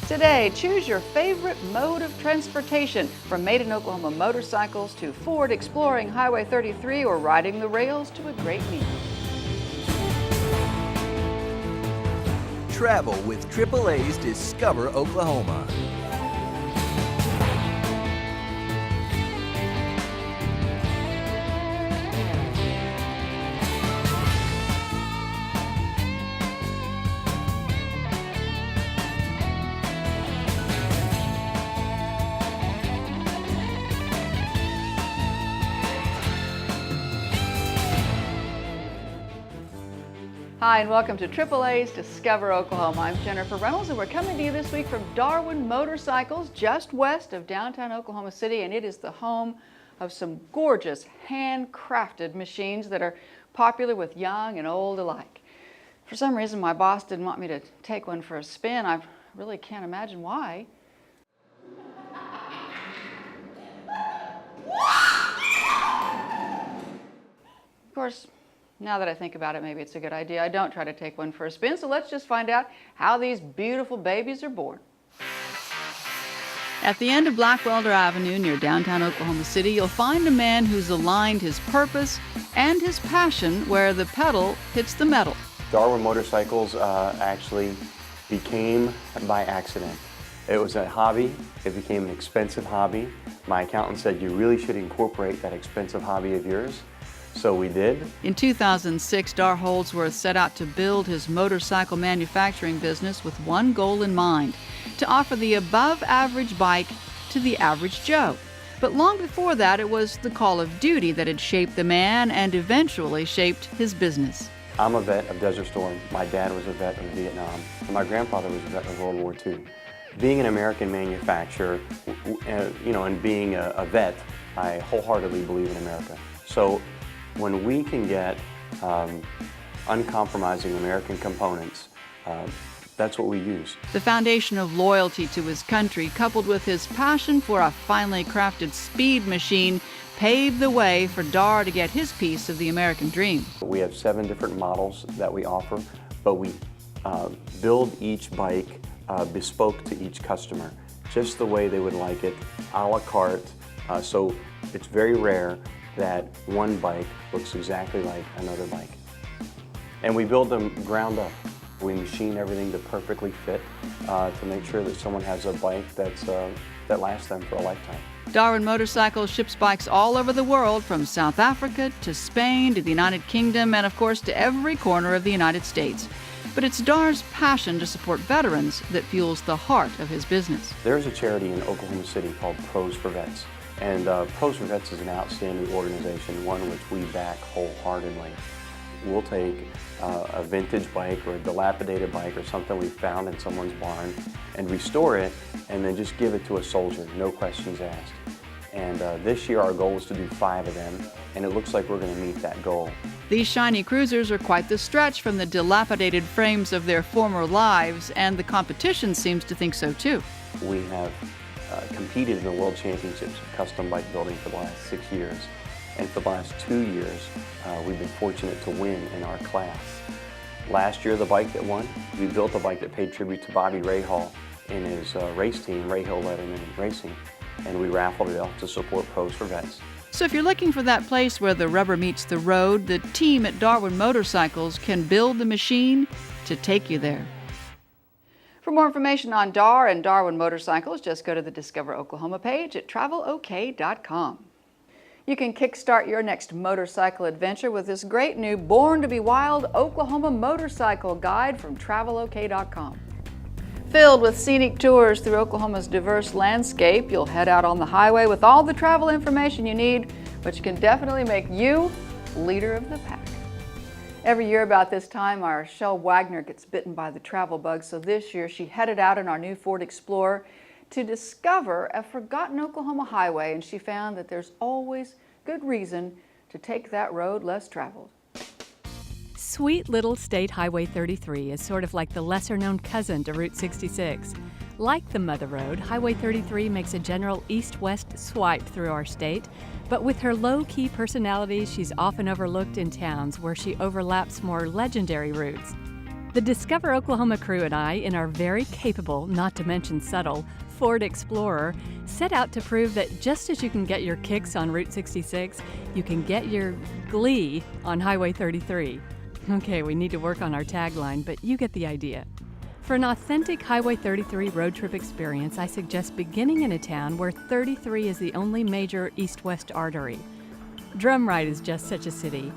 Today, choose your favorite mode of transportation, from made-in-Oklahoma motorcycles to Ford exploring Highway 33 or riding the rails to a great meal. Travel with AAA's Discover Oklahoma. Hi, and welcome to AAA's Discover Oklahoma. I'm Jennifer Reynolds, and we're coming to you this week from Darwin Motorcycles, just west of downtown Oklahoma City, and it is the home of some gorgeous handcrafted machines that are popular with young and old alike. For some reason, my boss didn't want me to take one for a spin. I really can't imagine why. Of course, now that I think about it, maybe it's a good idea I don't try to take one for a spin, so let's just find out how these beautiful babies are born. At the end of Blackwelder Avenue near downtown Oklahoma City, you'll find a man who's aligned his purpose and his passion where the pedal hits the metal. Darwin Motorcycles actually became by accident. It was a hobby. It became an expensive hobby. My accountant said, you really should incorporate that expensive hobby of yours. So we did. In 2006, Dar Holdsworth set out to build his motorcycle manufacturing business with one goal in mind: to offer the above-average bike to the average Joe. But long before that, it was the call of duty that had shaped the man and eventually shaped his business. I'm a vet of Desert Storm. My dad was a vet of Vietnam, and my grandfather was a vet of World War II. Being an American manufacturer, and being a vet, I wholeheartedly believe in America. So when we can get uncompromising American components, that's what we use. The foundation of loyalty to his country, coupled with his passion for a finely crafted speed machine, paved the way for Dar to get his piece of the American dream. We have 7 different models that we offer, but we build each bike bespoke to each customer, just the way they would like it, a la carte. So it's very rare that one bike looks exactly like another bike. And we build them ground up. We machine everything to perfectly fit to make sure that someone has a bike that lasts them for a lifetime. Darwin Motorcycles ships bikes all over the world, from South Africa to Spain to the United Kingdom and, of course, to every corner of the United States. But it's Dar's passion to support veterans that fuels the heart of his business. There's a charity in Oklahoma City called Pros for Vets. And Pros for Vets is an outstanding organization, one which we back wholeheartedly. We'll take a vintage bike or a dilapidated bike or something we found in someone's barn and restore it, and then just give it to a soldier, no questions asked. And this year our goal is to do 5 of them, and it looks like we're going to meet that goal. These shiny cruisers are quite the stretch from the dilapidated frames of their former lives, and the competition seems to think so too. We have competed in the World Championships of custom bike building for the last 6 years. And for the last 2 years, we've been fortunate to win in our class. Last year, the bike that won, we built a bike that paid tribute to Bobby Rahal in his race team, Rahal Letterman Racing, and we raffled it off to support Pros for Vets. So if you're looking for that place where the rubber meets the road, the team at Darwin Motorcycles can build the machine to take you there. For more information on Dar and Darwin Motorcycles, just go to the Discover Oklahoma page at travelok.com. You can kickstart your next motorcycle adventure with this great new Born to be Wild Oklahoma Motorcycle Guide from travelok.com. Filled with scenic tours through Oklahoma's diverse landscape, you'll head out on the highway with all the travel information you need, which can definitely make you leader of the pack. Every year about this time, our Shell Wagner gets bitten by the travel bug, so this year she headed out in our new Ford Explorer to discover a forgotten Oklahoma highway, and she found that there's always good reason to take that road less traveled. Sweet little State Highway 33 is sort of like the lesser-known cousin to Route 66. Like the Mother Road, Highway 33 makes a general east-west swipe through our state, but with her low-key personality, she's often overlooked in towns where she overlaps more legendary routes. The Discover Oklahoma crew and I, in our very capable, not to mention subtle, Ford Explorer, set out to prove that just as you can get your kicks on Route 66, you can get your glee on Highway 33. Okay, we need to work on our tagline, but you get the idea. For an authentic Highway 33 road trip experience, I suggest beginning in a town where 33 is the only major east-west artery. Drumright is just such a city.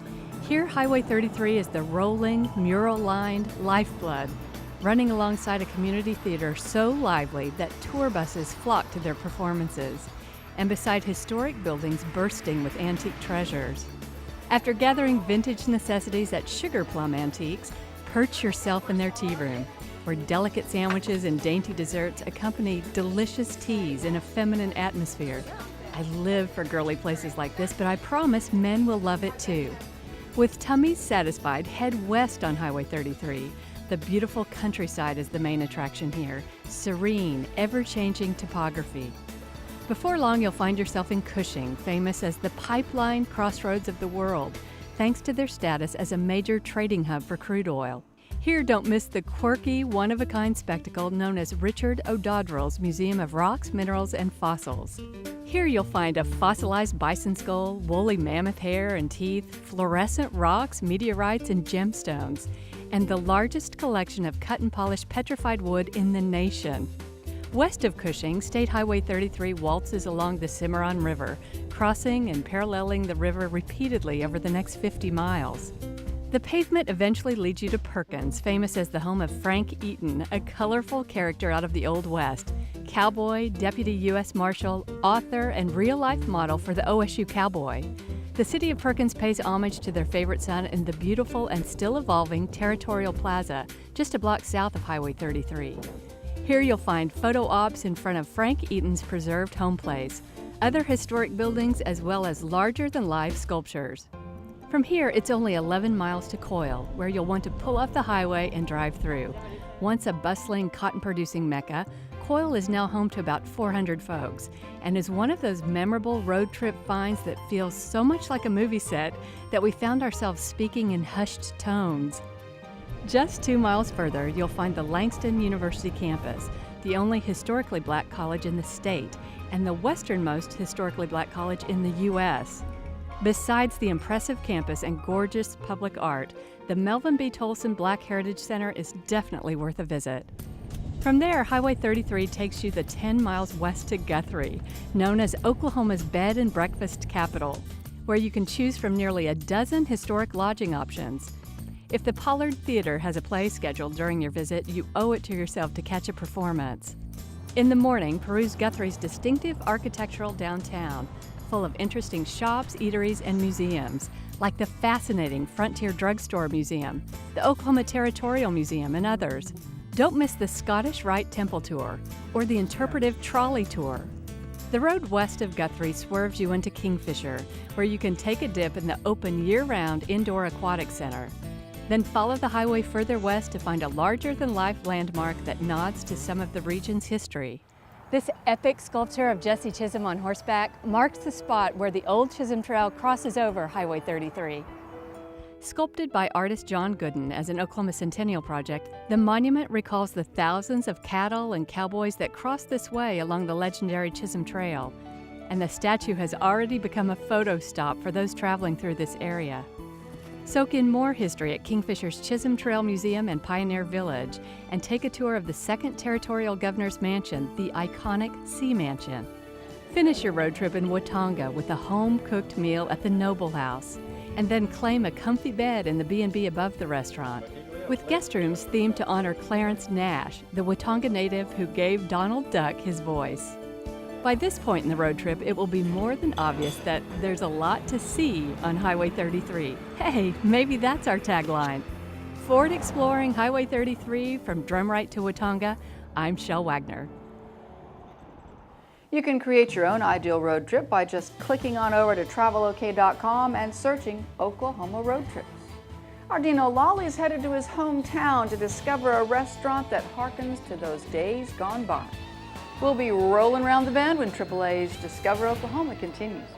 Here, Highway 33 is the rolling, mural-lined lifeblood, running alongside a community theater so lively that tour buses flock to their performances, and beside historic buildings bursting with antique treasures. After gathering vintage necessities at Sugar Plum Antiques, perch yourself in their tea room, where delicate sandwiches and dainty desserts accompany delicious teas in a feminine atmosphere. I live for girly places like this, but I promise men will love it too. With tummies satisfied, head west on Highway 33. The beautiful countryside is the main attraction here. Serene, ever-changing topography. Before long, you'll find yourself in Cushing, famous as the pipeline crossroads of the world, thanks to their status as a major trading hub for crude oil. Here, don't miss the quirky, one-of-a-kind spectacle known as Richard O'Dodrell's Museum of Rocks, Minerals, and Fossils. Here you'll find a fossilized bison skull, woolly mammoth hair and teeth, fluorescent rocks, meteorites, and gemstones, and the largest collection of cut and polished petrified wood in the nation. West of Cushing, State Highway 33 waltzes along the Cimarron River, crossing and paralleling the river repeatedly over the next 50 miles. The pavement eventually leads you to Perkins, famous as the home of Frank Eaton, a colorful character out of the Old West, cowboy, deputy U.S. Marshal, author, and real-life model for the OSU Cowboy. The city of Perkins pays homage to their favorite son in the beautiful and still evolving Territorial Plaza, just a block south of Highway 33. Here you'll find photo ops in front of Frank Eaton's preserved home place, other historic buildings, as well as larger-than-life sculptures. From here, it's only 11 miles to Coyle, where you'll want to pull off the highway and drive through. Once a bustling cotton-producing mecca, Coyle is now home to about 400 folks and is one of those memorable road trip finds that feels so much like a movie set that we found ourselves speaking in hushed tones. Just 2 miles further, you'll find the Langston University campus, the only historically black college in the state and the westernmost historically black college in the U.S. Besides the impressive campus and gorgeous public art, the Melvin B. Tolson Black Heritage Center is definitely worth a visit. From there, Highway 33 takes you the 10 miles west to Guthrie, known as Oklahoma's bed and breakfast capital, where you can choose from nearly a dozen historic lodging options. If the Pollard Theater has a play scheduled during your visit, you owe it to yourself to catch a performance. In the morning, peruse Guthrie's distinctive architectural downtown, full of interesting shops, eateries, and museums, like the fascinating Frontier Drugstore Museum, the Oklahoma Territorial Museum, and others. Don't miss the Scottish Rite Temple Tour or the interpretive trolley tour. The road west of Guthrie swerves you into Kingfisher, where you can take a dip in the open year-round indoor aquatic center. Then follow the highway further west to find a larger-than-life landmark that nods to some of the region's history. This epic sculpture of Jesse Chisholm on horseback marks the spot where the old Chisholm Trail crosses over Highway 33. Sculpted by artist John Gooden as an Oklahoma Centennial project, the monument recalls the thousands of cattle and cowboys that crossed this way along the legendary Chisholm Trail, and the statue has already become a photo stop for those traveling through this area. Soak in more history at Kingfisher's Chisholm Trail Museum and Pioneer Village, and take a tour of the second Territorial Governor's Mansion, the iconic Sea Mansion. Finish your road trip in Watonga with a home-cooked meal at the Noble House, and then claim a comfy bed in the B&B above the restaurant, with guest rooms themed to honor Clarence Nash, the Watonga native who gave Donald Duck his voice. By this point in the road trip, it will be more than obvious that there's a lot to see on Highway 33. Hey, maybe that's our tagline. Ford Exploring Highway 33 from Drumright to Watonga, I'm Shel Wagner. You can create your own ideal road trip by just clicking on over to travelok.com and searching Oklahoma road trips. Ardino Lawley is headed to his hometown to discover a restaurant that harkens to those days gone by. We'll be rolling around the bend when AAA's Discover Oklahoma continues.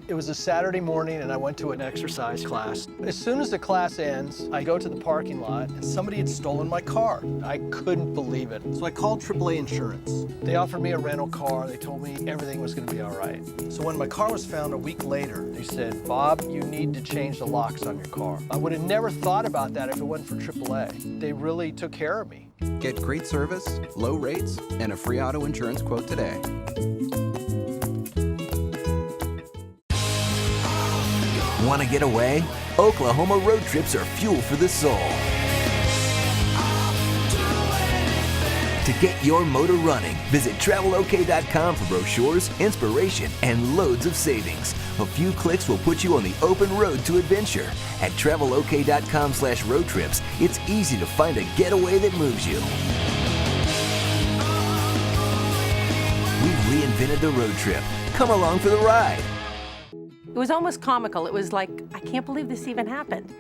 It was a Saturday morning and I went to an exercise class. As soon as the class ends, I go to the parking lot and somebody had stolen my car. I couldn't believe it. So I called AAA Insurance. They offered me a rental car. They told me everything was gonna be all right. So when my car was found a week later, they said, "Bob, you need to change the locks on your car." I would have never thought about that if it wasn't for AAA. They really took care of me. Get great service, low rates, and a free auto insurance quote today. Want to get away? Oklahoma road trips are fuel for the soul. To get your motor running, visit TravelOK.com for brochures, inspiration, and loads of savings. A few clicks will put you on the open road to adventure. At TravelOK.com/road trips, it's easy to find a getaway that moves you. We've reinvented the road trip. Come along for the ride. It was almost comical. It was like, I can't believe this even happened.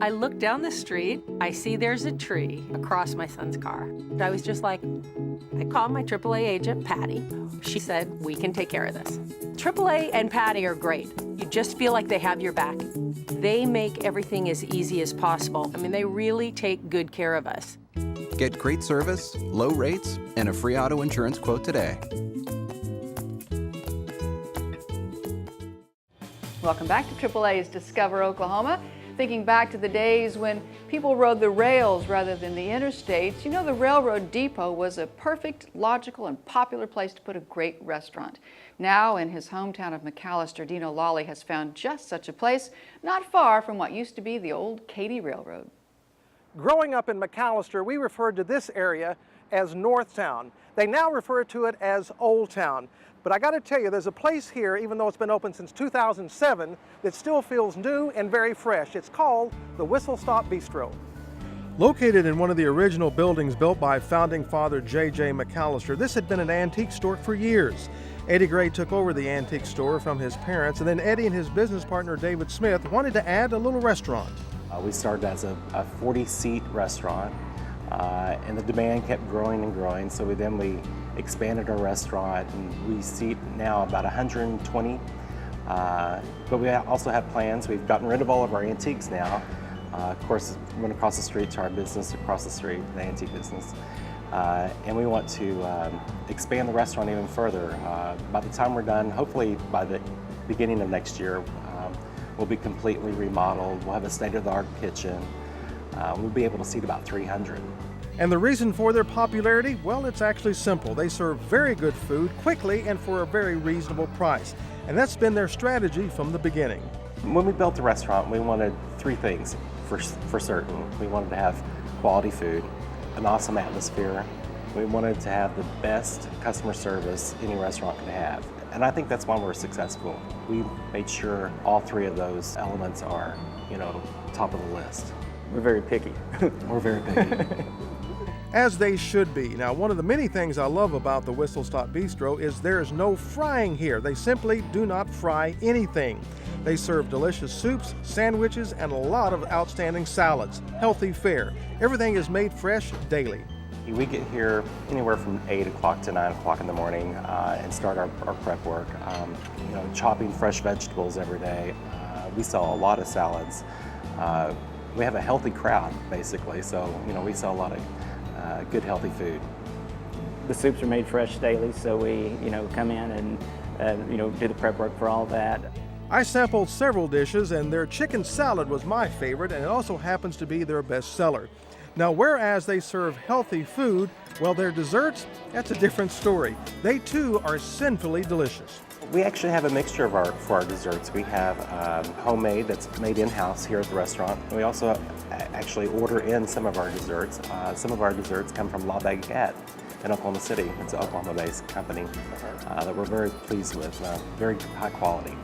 I look down the street, I see there's a tree across my son's car. I was just like, I called my AAA agent, Patty. She said, we can take care of this. AAA and Patty are great. You just feel like they have your back. They make everything as easy as possible. I mean, they really take good care of us. Get great service, low rates, and a free auto insurance quote today. Welcome back to AAA's Discover Oklahoma. Thinking back to the days when people rode the rails rather than the interstates, you know, the railroad depot was a perfect, logical, and popular place to put a great restaurant. Now, in his hometown of McAllister, Dino Lawley has found just such a place, not far from what used to be the old Katy Railroad. Growing up in McAllister, we referred to this area as Northtown. They now refer to it as Old Town. But I got to tell you, there's a place here, even though it's been open since 2007, that still feels new and very fresh. It's called the Whistlestop Bistro. Located in one of the original buildings built by founding father J.J. McAllister, this had been an antique store for years. Eddie Gray took over the antique store from his parents, and then Eddie and his business partner David Smith wanted to add a little restaurant. We started as a 40-seat restaurant, and the demand kept growing and growing, so we expanded our restaurant, and we seat now about 120. But we also have plans. We've gotten rid of all of our antiques now. Of course, we went across the street to our business, across the street, the antique business. And we want to expand the restaurant even further. By the time we're done, hopefully by the beginning of next year, we'll be completely remodeled. We'll have a state-of-the-art kitchen. We'll be able to seat about 300. And the reason for their popularity? Well, it's actually simple. They serve very good food quickly and for a very reasonable price. And that's been their strategy from the beginning. When we built the restaurant, we wanted three things for certain. We wanted to have quality food, an awesome atmosphere. We wanted to have the best customer service any restaurant could have. And I think that's why we're successful. We made sure all three of those elements are, top of the list. We're very picky. We're very picky. As they should be. Now, one of the many things I love about the Whistlestop Bistro is there's no frying here. They simply do not fry anything. They serve delicious soups, sandwiches, and a lot of outstanding salads. Healthy fare. Everything is made fresh daily. We get here anywhere from 8 o'clock to 9 o'clock in the morning and start our prep work. Chopping fresh vegetables every day. We sell a lot of salads. We have a healthy crowd, basically, so we sell a lot of good, healthy food. The soups are made fresh daily, so we come in and do the prep work for all that. I sampled several dishes, and their chicken salad was my favorite, and it also happens to be their best seller. Now, whereas they serve healthy food, well, their desserts, that's a different story. They too are sinfully delicious. We actually have a mixture for our desserts. We have homemade that's made in-house here at the restaurant. We also actually order in some of our desserts. Some of our desserts come from La Baguette in Oklahoma City. It's an Oklahoma-based company that we're very pleased with, very high quality.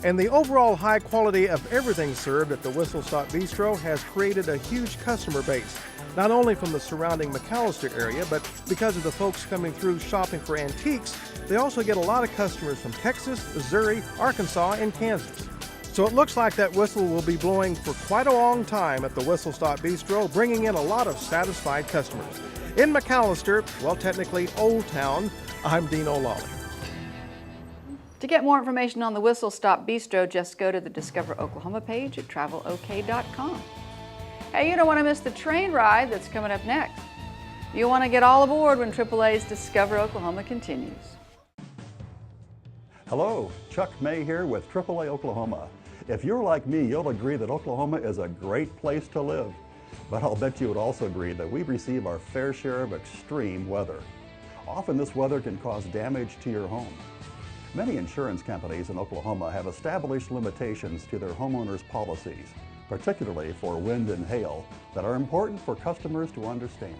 And the overall high quality of everything served at the Whistlestop Bistro has created a huge customer base, not only from the surrounding McAllister area, but because of the folks coming through shopping for antiques, they also get a lot of customers from Texas, Missouri, Arkansas, and Kansas. So it looks like that whistle will be blowing for quite a long time at the Whistlestop Bistro, bringing in a lot of satisfied customers. In McAllister, well, technically Old Town, I'm Dino Lawley. To get more information on the Whistlestop Bistro, just go to the Discover Oklahoma page at travelok.com. Hey, you don't want to miss the train ride that's coming up next. You'll want to get all aboard when AAA's Discover Oklahoma continues. Hello, Chuck May here with AAA Oklahoma. If you're like me, you'll agree that Oklahoma is a great place to live. But I'll bet you would also agree that we receive our fair share of extreme weather. Often this weather can cause damage to your home. Many insurance companies in Oklahoma have established limitations to their homeowners' policies, particularly for wind and hail, that are important for customers to understand.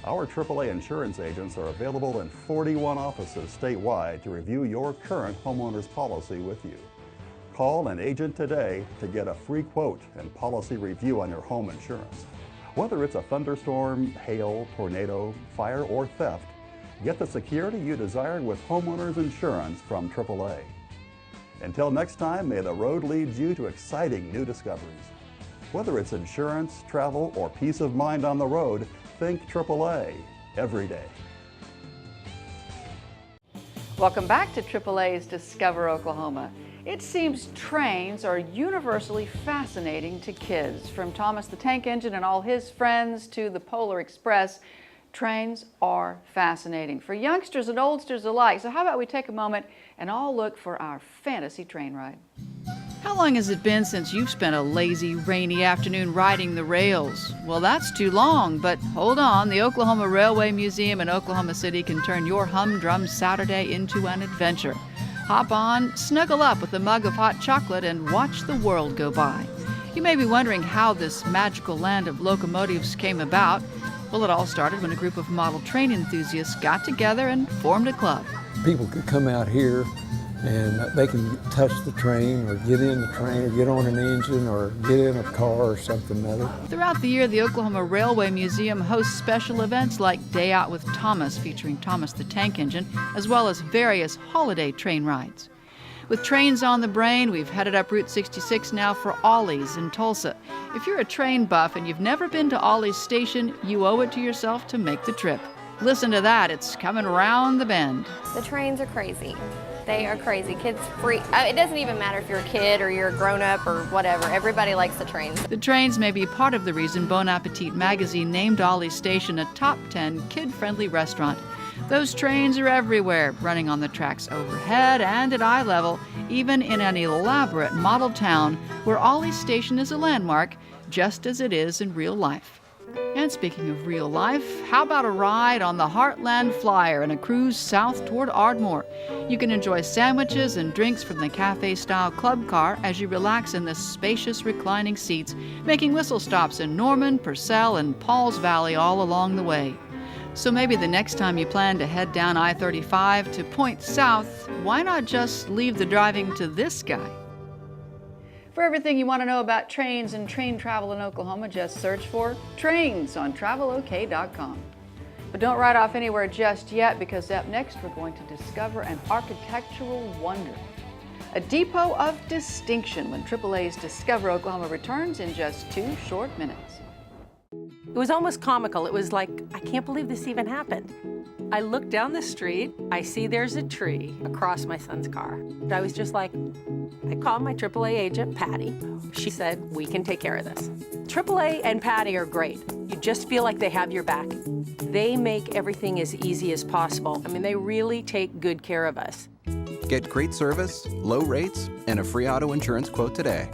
Our AAA insurance agents are available in 41 offices statewide to review your current homeowner's policy with you. Call an agent today to get a free quote and policy review on your home insurance. Whether it's a thunderstorm, hail, tornado, fire, or theft, get the security you desire with homeowners insurance from AAA. Until next time, may the road lead you to exciting new discoveries. Whether it's insurance, travel, or peace of mind on the road, think AAA every day. Welcome back to AAA's Discover Oklahoma. It seems trains are universally fascinating to kids. From Thomas the Tank Engine and all his friends to the Polar Express, trains are fascinating for youngsters and oldsters alike. So how about we take a moment and all look for our fantasy train ride. How long has it been since you've spent a lazy, rainy afternoon riding the rails? Well, that's too long, but hold on. The Oklahoma Railway Museum in Oklahoma City can turn your humdrum Saturday into an adventure. Hop on, snuggle up with a mug of hot chocolate, and watch the world go by. You may be wondering how this magical land of locomotives came about. Well, it all started when a group of model train enthusiasts got together and formed a club. People can come out here and they can touch the train or get in the train or get on an engine or get in a car or something or other. Throughout the year, the Oklahoma Railway Museum hosts special events like Day Out with Thomas, featuring Thomas the Tank Engine, as well as various holiday train rides. With trains on the brain, we've headed up Route 66 now for Ollie's in Tulsa. If you're a train buff and you've never been to Ollie's station, you owe it to yourself to make the trip. Listen to that, it's coming around the bend. The trains are crazy. They are crazy. Kids freak. It doesn't even matter if you're a kid or you're a grown-up or whatever. Everybody likes the trains. The trains may be part of the reason Bon Appetit magazine named Ollie's Station a top 10 kid-friendly restaurant. Those trains are everywhere, running on the tracks overhead and at eye level, even in an elaborate model town where Ollie's Station is a landmark, just as it is in real life. And speaking of real life, how about a ride on the Heartland Flyer and a cruise south toward Ardmore? You can enjoy sandwiches and drinks from the cafe-style club car as you relax in the spacious reclining seats, making whistle stops in Norman, Purcell, and Pauls Valley all along the way. So maybe the next time you plan to head down I-35 to point south, why not just leave the driving to this guy? For everything you want to know about trains and train travel in Oklahoma, just search for Trains on travelok.com. But don't ride off anywhere just yet, because up next we're going to discover an architectural wonder. A depot of distinction when AAA's Discover Oklahoma returns in just 2 short minutes. It was almost comical. It was like, I can't believe this even happened. I look down the street, I see there's a tree across my son's car. I was just like, I called my AAA agent, Patty. She said, we can take care of this. AAA and Patty are great. You just feel like they have your back. They make everything as easy as possible. I mean, they really take good care of us. Get great service, low rates, and a free auto insurance quote today.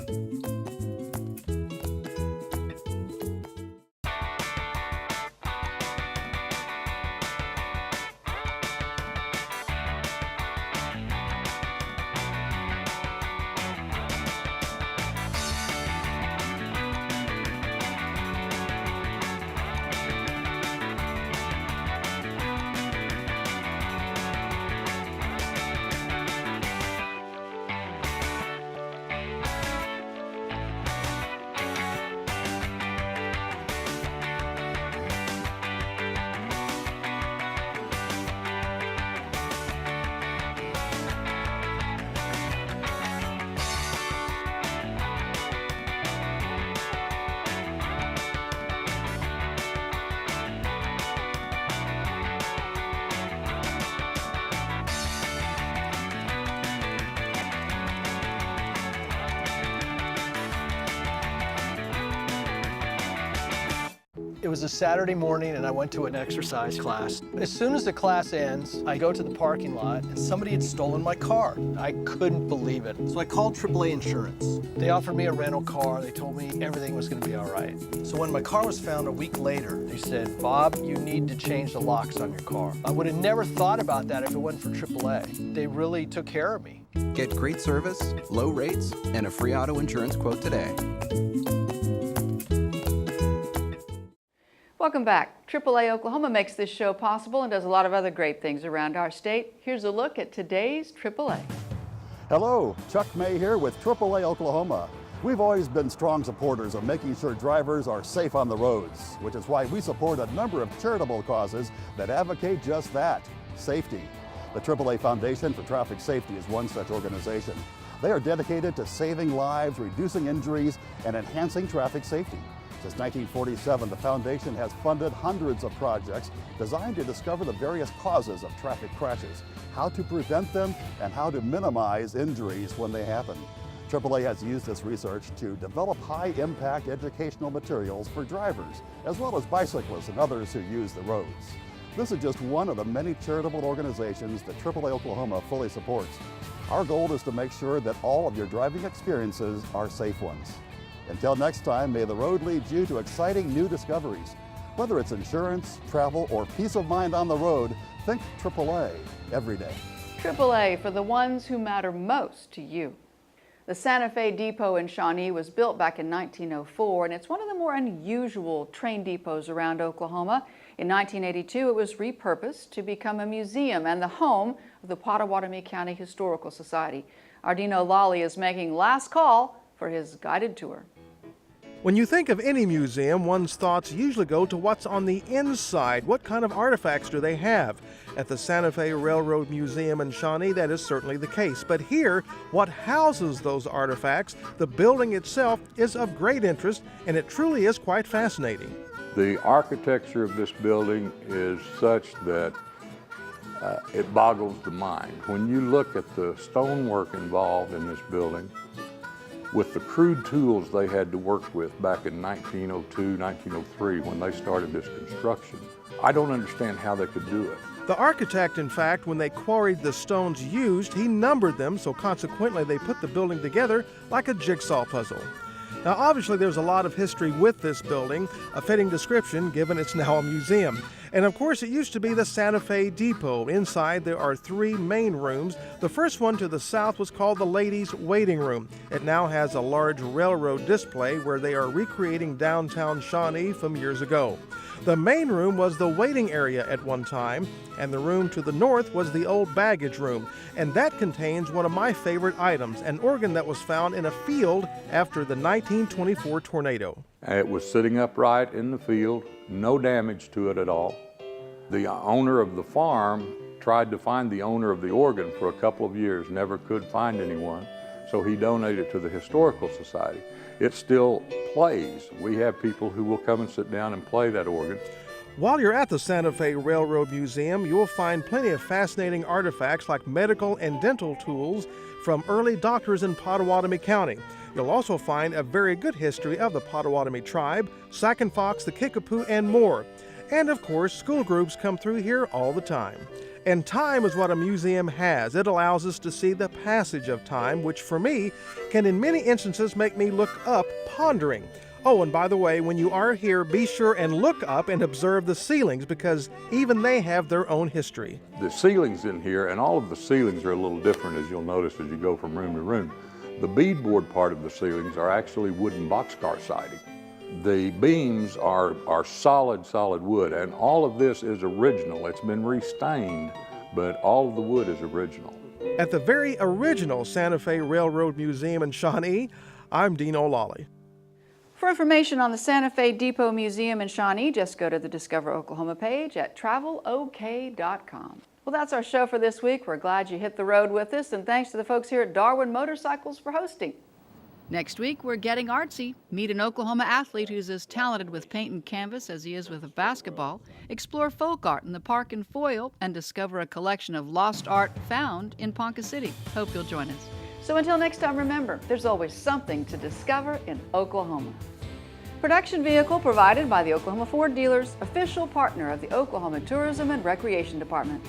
It was a Saturday morning and I went to an exercise class. As soon as the class ends, I go to the parking lot and somebody had stolen my car. I couldn't believe it. So I called AAA Insurance. They offered me a rental car. They told me everything was going to be all right. So when my car was found a week later, they said, "Bob, you need to change the locks on your car." I would have never thought about that if it wasn't for AAA. They really took care of me. Get great service, low rates, and a free auto insurance quote today. Welcome back. AAA Oklahoma makes this show possible and does a lot of other great things around our state. Here's a look at today's AAA. Hello, Chuck May here with AAA Oklahoma. We've always been strong supporters of making sure drivers are safe on the roads, which is why we support a number of charitable causes that advocate just that, safety. The AAA Foundation for Traffic Safety is one such organization. They are dedicated to saving lives, reducing injuries, and enhancing traffic safety. Since 1947, the foundation has funded hundreds of projects designed to discover the various causes of traffic crashes, how to prevent them, and how to minimize injuries when they happen. AAA has used this research to develop high-impact educational materials for drivers, as well as bicyclists and others who use the roads. This is just one of the many charitable organizations that AAA Oklahoma fully supports. Our goal is to make sure that all of your driving experiences are safe ones. Until next time, may the road lead you to exciting new discoveries. Whether it's insurance, travel, or peace of mind on the road, think AAA every day. AAA for the ones who matter most to you. The Santa Fe Depot in Shawnee was built back in 1904, and it's one of the more unusual train depots around Oklahoma. In 1982, it was repurposed to become a museum and the home of the Pottawatomie County Historical Society. Our Dino Lawley is making last call for his guided tour. When you think of any museum, one's thoughts usually go to what's on the inside. What kind of artifacts do they have? At the Santa Fe Railroad Museum in Shawnee, that is certainly the case. But here, what houses those artifacts, the building itself, is of great interest, and it truly is quite fascinating. The architecture of this building is such that it boggles the mind. When you look at the stonework involved in this building, with the crude tools they had to work with back in 1902, 1903 when they started this construction, I don't understand how they could do it. The architect, in fact, when they quarried the stones used, he numbered them, so consequently they put the building together like a jigsaw puzzle. Now, obviously, there's a lot of history with this building, a fitting description given it's now a museum. And of course, it used to be the Santa Fe Depot. Inside, there are three main rooms. The first one to the south was called the Ladies' Waiting Room. It now has a large railroad display where they are recreating downtown Shawnee from years ago. The main room was the waiting area at one time, and the room to the north was the old baggage room. And that contains one of my favorite items, an organ that was found in a field after the 1924 tornado. It was sitting upright in the field, no damage to it at all. The owner of the farm tried to find the owner of the organ for a couple of years, never could find anyone, so he donated it to the Historical Society. It still plays. We have people who will come and sit down and play that organ. While you're at the Santa Fe Railroad Museum, you'll find plenty of fascinating artifacts like medical and dental tools from early doctors in Pottawatomie County. You'll also find a very good history of the Pottawatomie tribe, Sac and Fox, the Kickapoo, and more. And of course, school groups come through here all the time. And time is what a museum has. It allows us to see the passage of time, which for me can in many instances make me look up, pondering. Oh, and by the way, when you are here, be sure and look up and observe the ceilings because even they have their own history. The ceilings in here, and all of the ceilings are a little different as you'll notice as you go from room to room. The beadboard part of the ceilings are actually wooden boxcar siding. The beams are solid wood, and all of this is original. It's been restained, but all of the wood is original. At the very original Santa Fe Railroad Museum in Shawnee, I'm Dino Lawley. For information on the Santa Fe Depot Museum in Shawnee, just go to the Discover Oklahoma page at travelok.com. Well, that's our show for this week. We're glad you hit the road with us, and thanks to the folks here at Darwin Motorcycles for hosting. Next week, we're getting artsy. Meet an Oklahoma athlete who's as talented with paint and canvas as he is with basketball. Explore folk art in the park in Foyle and discover a collection of lost art found in Ponca City. Hope you'll join us. So until next time, remember, there's always something to discover in Oklahoma. Production vehicle provided by the Oklahoma Ford Dealers, official partner of the Oklahoma Tourism and Recreation Department.